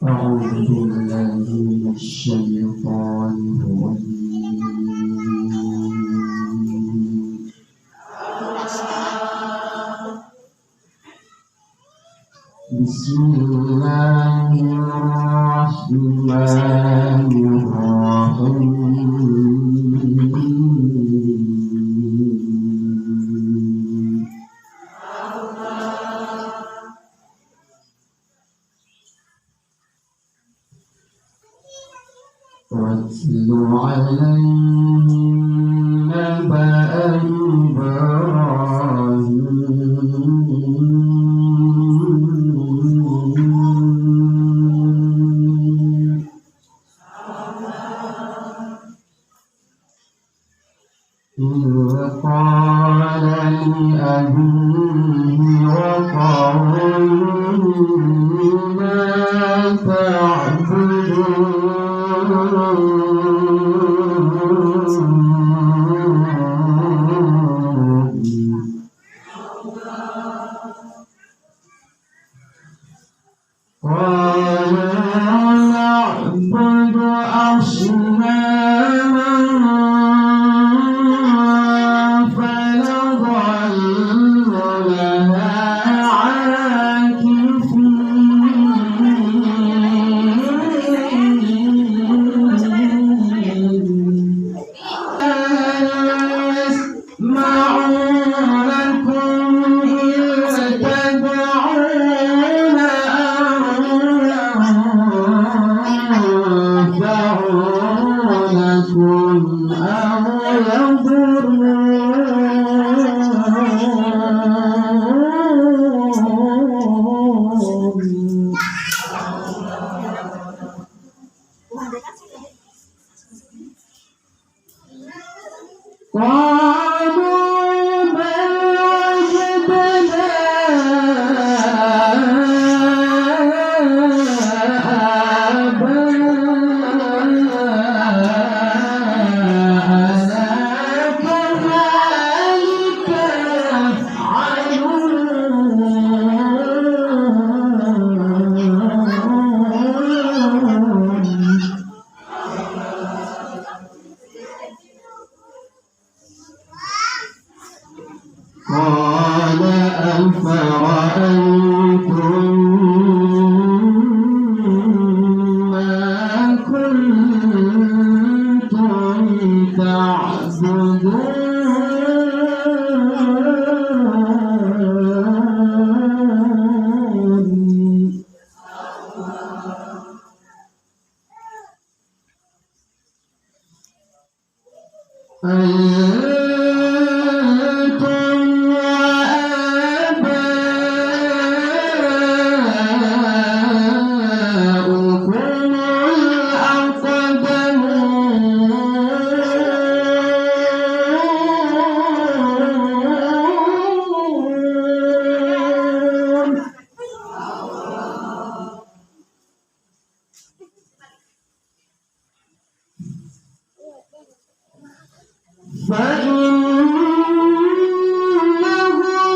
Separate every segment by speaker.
Speaker 1: أعوذ بالله من الشيطان الرجيم. بسم الله الرحمن الرحيم. واتل عليهم نبأ إبراهيم إذ قال لأبيه وقومه ما قال نعبد أصناما فنظل لها قالوا بل وجدنا آباءنا كذلك يفعلون. قال أفرأيتم ما كنتم تعبدون فإنهم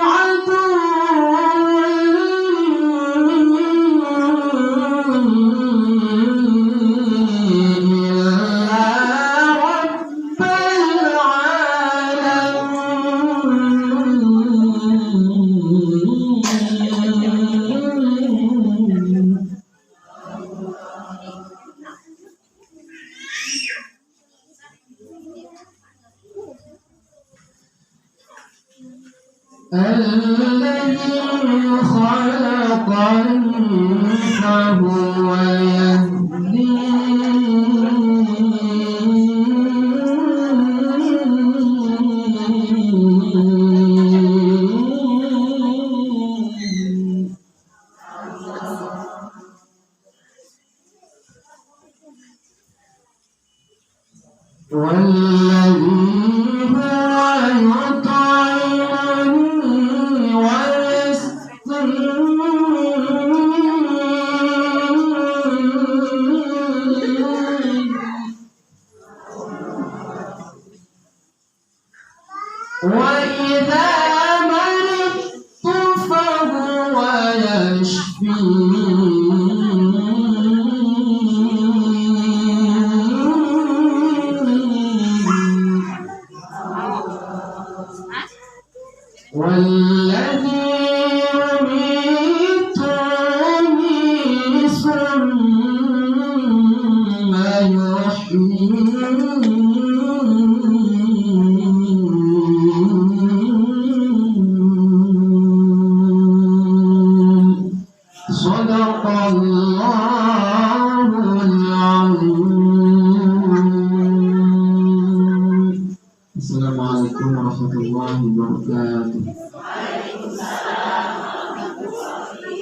Speaker 1: عدو إلا رب العالمين. الذي خلقني فهو يهدين. والذي هو يطعمني ويسقين. وإذا مرضت فهو يشفين. والذي يميتني ثم يحيين صدق الله العظيم. السلام عليكم ورحمة الله وبركاته.